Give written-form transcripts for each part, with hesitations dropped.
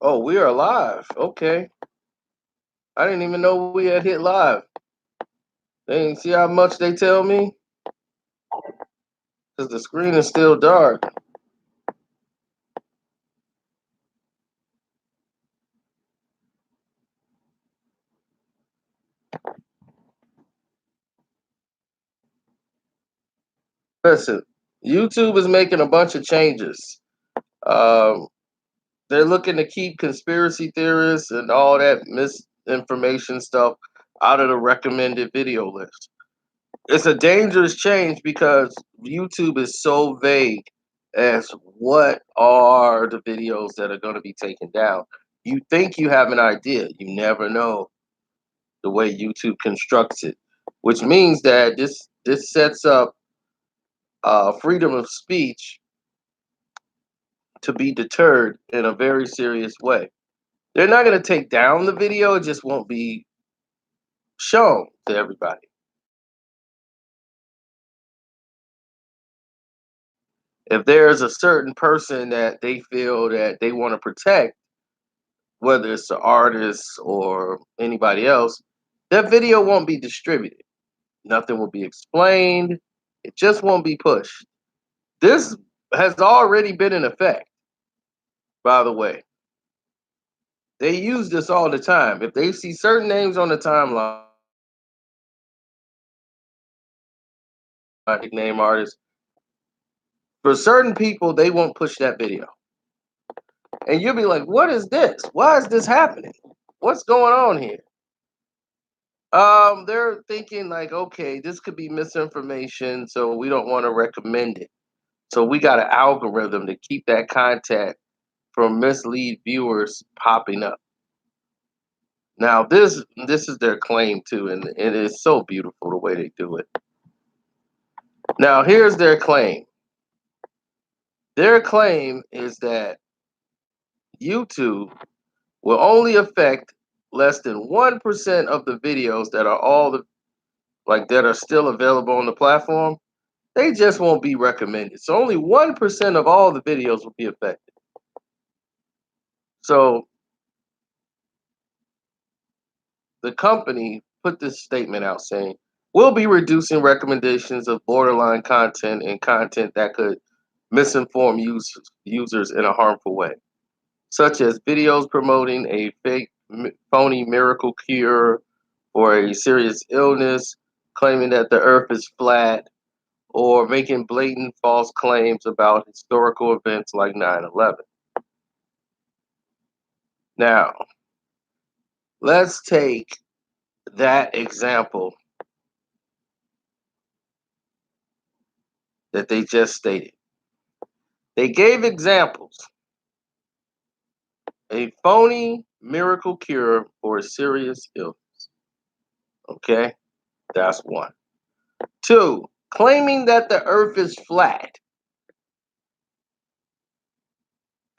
Oh, we are live. Okay. I didn't even know we had hit live. They didn't see how much they tell me? Because the screen is still dark. Listen, YouTube is making a bunch of changes. Um, they're looking to keep conspiracy theorists and all that misinformation stuff out of the recommended video list. It's a dangerous change because YouTube is so vague as what are the videos that are going to be taken down. You think you have an idea, you never know the way YouTube constructs it, which means that this sets up freedom of speech to be deterred in a very serious way. They're not going to take down the video; it just won't be shown to everybody. If there's a certain person that they feel that they want to protect, whether it's the artist or anybody else, that video won't be distributed. Nothing will be explained. It just won't be pushed. This has already been in effect, by the way. They use this all the time. If they see certain names on the timeline, like name artists, for certain people, they won't push that video. And you'll be like, what is this? Why is this happening? What's going on here? They're thinking like, okay, this could be misinformation, so we don't want to recommend it. So we got an algorithm to keep that content from mislead viewers popping up. Now this is their claim too, and it is so beautiful the way they do it. Now here's their claim. Their claim is that YouTube will only affect less than 1% of the videos that are all the like that are still available on the platform. They just won't be recommended. So only 1% of all the videos will be affected. So the company put this statement out saying, we'll be reducing recommendations of borderline content and content that could misinform users in a harmful way, such as videos promoting a fake, phony miracle cure or a serious illness, claiming that the earth is flat, or making blatant false claims about historical events like 9/11. Now, let's take that example that they just stated. They gave examples: a phony miracle cure for a serious illness. Okay, that's one. Two, claiming that the earth is flat.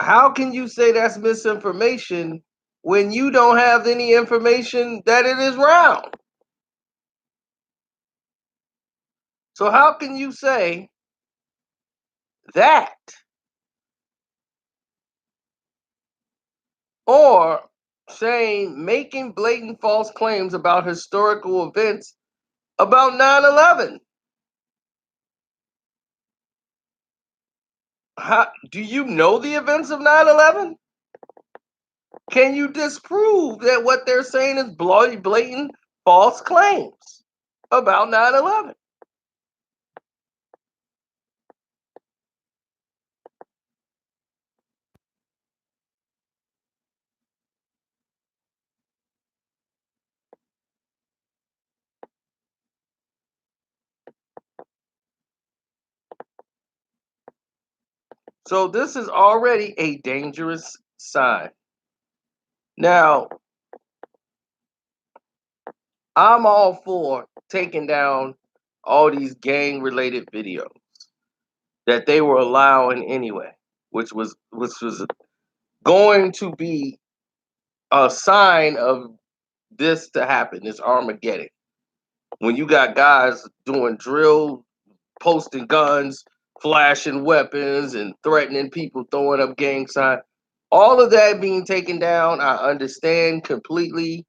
How can you say that's misinformation when you don't have any information that it is round? So, how can you say that? Or saying, making blatant false claims about historical events about 9/11. How, do you know the events of 9/11? Can you disprove that what they're saying is blatant false claims about 9/11? So this is already a dangerous sign. Now, I'm all for taking down all these gang related videos that they were allowing anyway, which was going to be a sign of this to happen, this Armageddon. When you got guys doing drill, posting guns, flashing weapons, and threatening people, throwing up gang signs. All of that being taken down, I understand completely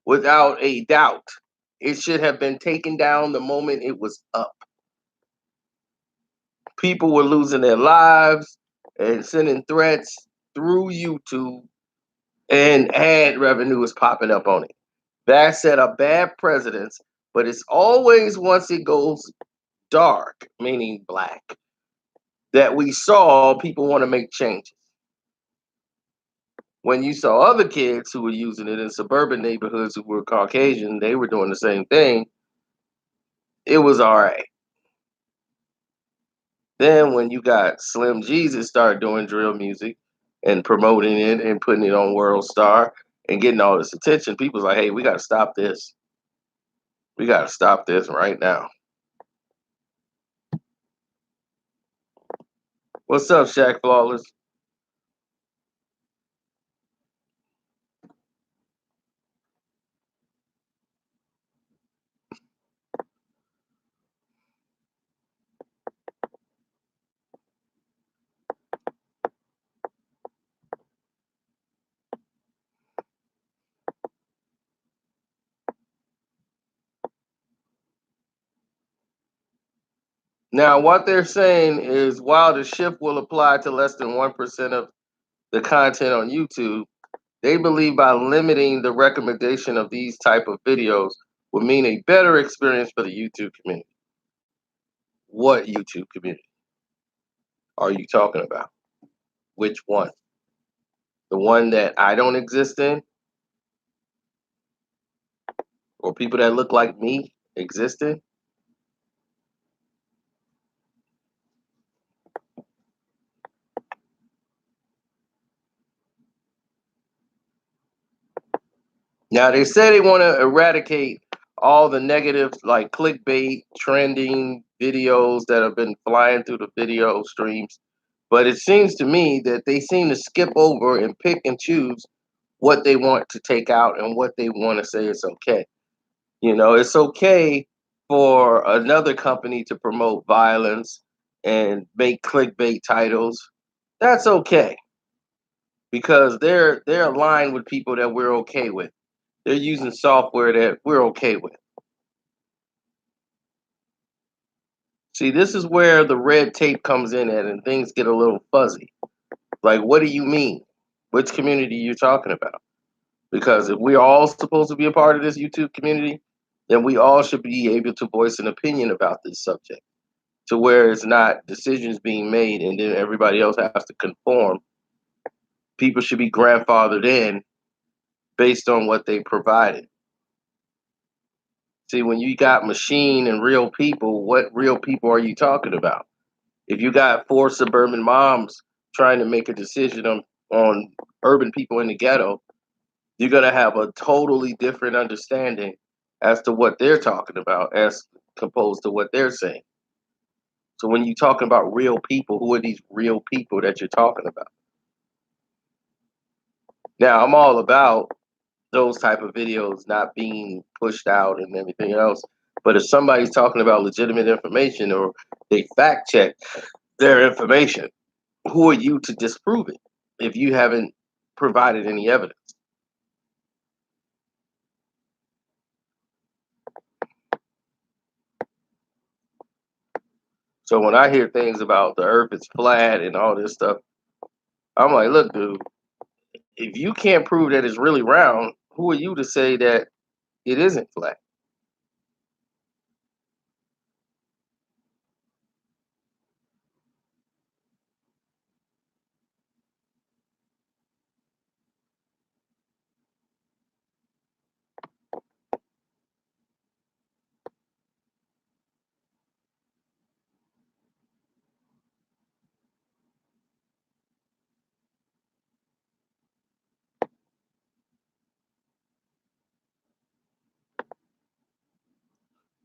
without a doubt. It should have been taken down the moment it was up. People were losing their lives and sending threats through YouTube, and ad revenue was popping up on it. That set a bad precedence, but it's always once it goes dark, meaning black, that we saw people want to make changes. When you saw other kids who were using it in suburban neighborhoods who were Caucasian, they were doing the same thing. It was all right. Then when you got Slim Jesus start doing drill music and promoting it and putting it on World Star and getting all this attention, people's like, hey, we got to stop this. We got to stop this right now. What's up, Shaq Flawless? Now, what they're saying is while the shift will apply to less than 1% of the content on YouTube, they believe by limiting the recommendation of these type of videos would mean a better experience for the YouTube community. What YouTube community are you talking about? Which one? The one that I don't exist in, or people that look like me exist in? Now they say they want to eradicate all the negative, like clickbait, trending videos that have been flying through the video streams. But it seems to me that they seem to skip over and pick and choose what they want to take out and what they want to say is okay. You know, it's okay for another company to promote violence and make clickbait titles. That's okay because they're aligned with people that we're okay with. They're using software that we're okay with. See, this is where the red tape comes in at and things get a little fuzzy. Like, what do you mean? Which community are you talking about? Because if we're all supposed to be a part of this YouTube community, then we all should be able to voice an opinion about this subject to where it's not decisions being made and then everybody else has to conform. People should be grandfathered in based on what they provided. See, when you got machine and real people, what real people are you talking about? If you got four suburban moms trying to make a decision on urban people in the ghetto, you're going to have a totally different understanding as to what they're talking about as opposed to what they're saying. So when you're talking about real people, who are these real people that you're talking about? Now, I'm all about those type of videos not being pushed out and everything else. But if somebody's talking about legitimate information or they fact check their information, who are you to disprove it if you haven't provided any evidence? So when I hear things about the earth is flat and all this stuff, I'm like, look, dude, if you can't prove that it's really round, who are you to say that it isn't flat?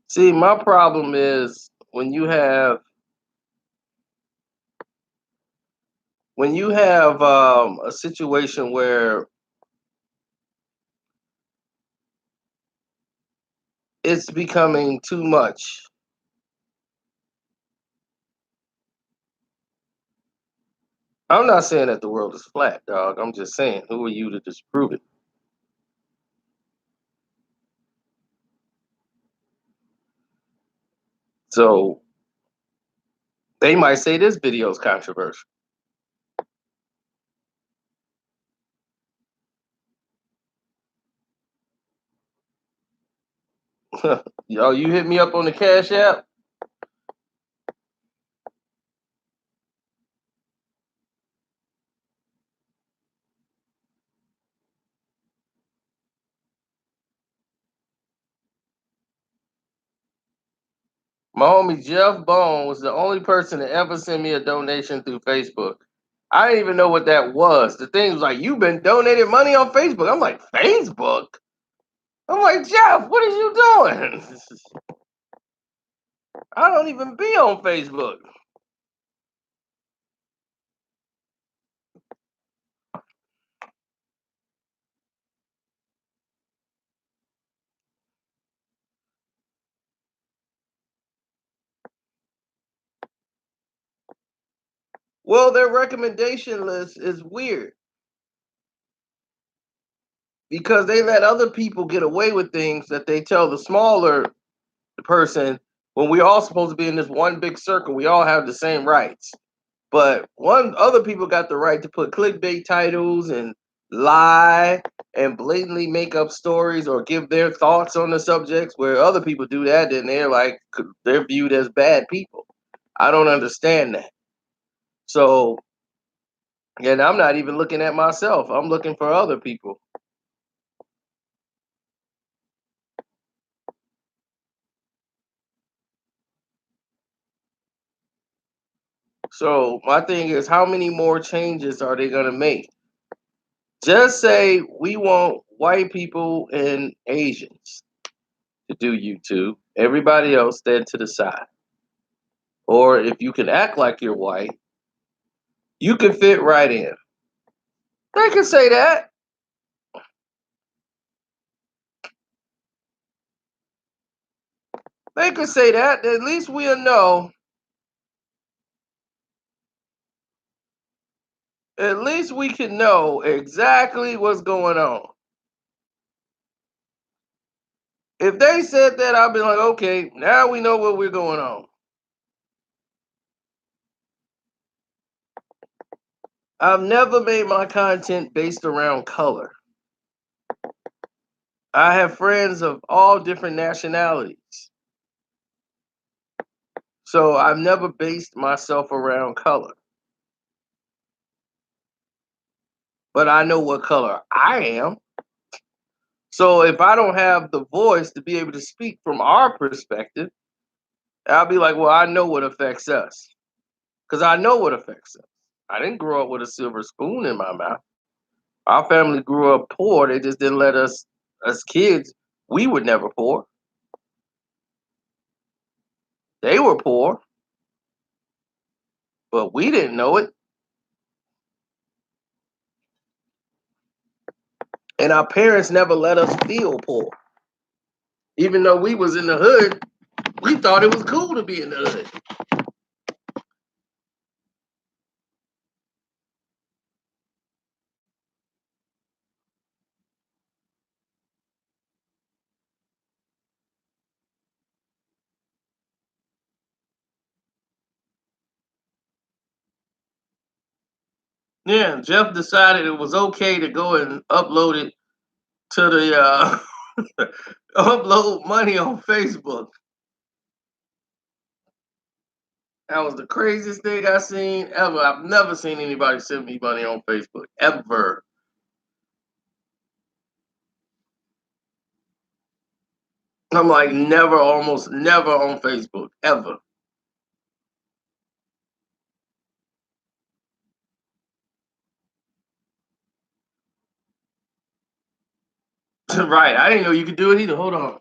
See, my problem is when you have a situation where it's becoming too much. I'm not saying that the world is flat, dog. I'm just saying, who are you to disprove it? So they might say this video is controversial. Yo, you hit me up on the Cash App. My homie Jeff Bone was the only person to ever send me a donation through Facebook. I didn't even know what that was. The thing was like, you've been donating money on Facebook. I'm like, Facebook? I'm like, Jeff, what are you doing? I don't even be on Facebook. Well, their recommendation list is weird because they let other people get away with things that they tell the smaller person when we're all supposed to be in this one big circle. We all have the same rights. But one other people got the right to put clickbait titles and lie and blatantly make up stories or give their thoughts on the subjects where other people do that and they're like they're viewed as bad people. I don't understand that. So, and I'm not even looking at myself. I'm looking for other people. So my thing is, how many more changes are they gonna make? Just say we want white people and Asians to do YouTube. Everybody else stand to the side. Or if you can act like you're white, you can fit right in. They can say that. They can say that. At least we'll know. At least we can know exactly what's going on. If they said that, I'd be like, okay, now we know what we're going on. I've never made my content based around color. I have friends of all different nationalities. So I've never based myself around color. But I know what color I am. So if I don't have the voice to be able to speak from our perspective, I'll be like, well, I know what affects us. Because I know what affects us. I didn't grow up with a silver spoon in my mouth. Our family grew up poor. They just didn't let us, as kids, we were never poor. They were poor, but we didn't know it. And our parents never let us feel poor. Even though we was in the hood, we thought it was cool to be in the hood. Yeah, Jeff decided it was okay to go and upload it to the upload money on Facebook. That was the craziest thing I seen ever. I've never seen anybody send me money on Facebook ever. I'm like never, almost never on Facebook ever. Right? I didn't know you could do it either. Hold on.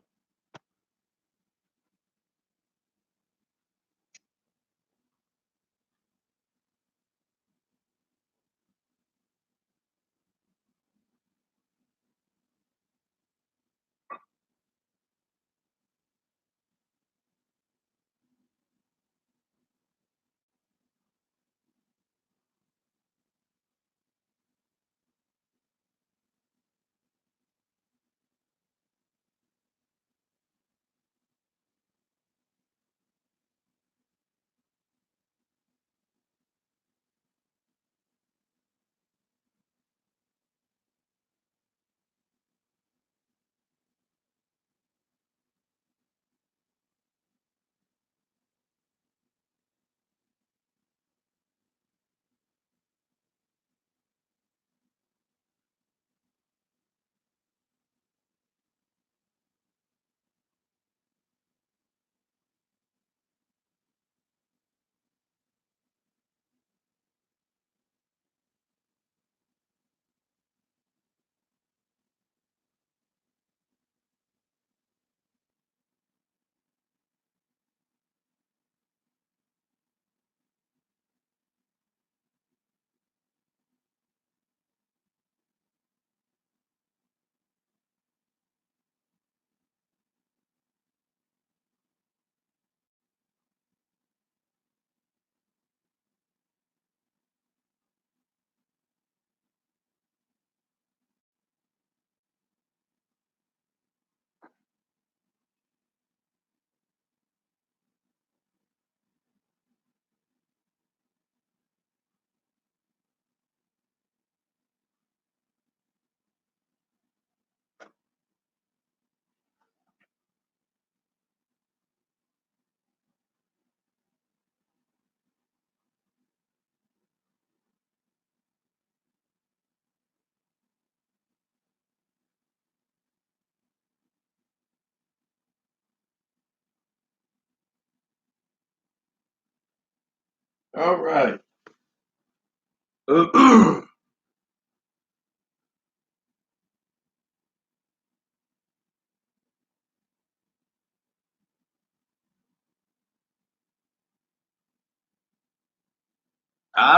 All right. I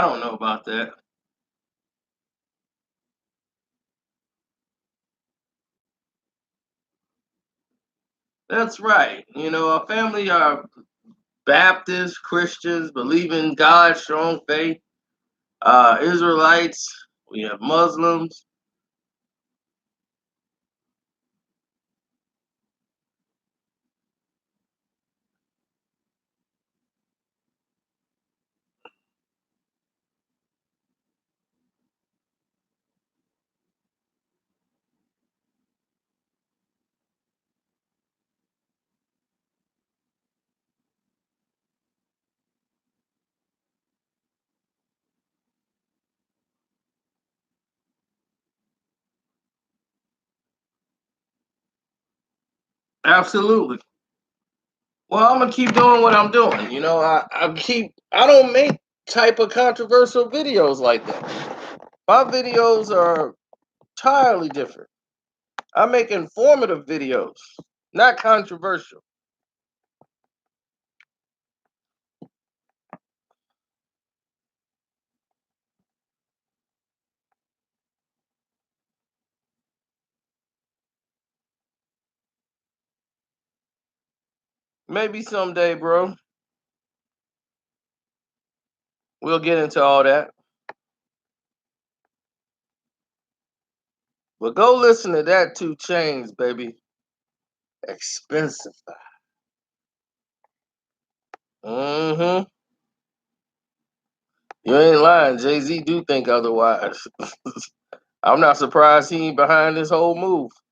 don't know about that. That's right. You know, our family are Baptists, Christians, believe in God, strong faith, Israelites, we have Muslims. Absolutely. Well, I'm gonna keep doing what I'm doing. You know, I don't make type of controversial videos like that. My videos are entirely different. I make informative videos, not controversial. Maybe someday, bro, we'll get into all that. But go listen to that 2 Chains, baby. Expensive. Mm-hmm. You ain't lying. Jay-Z do think otherwise. I'm not surprised he ain't behind this whole move.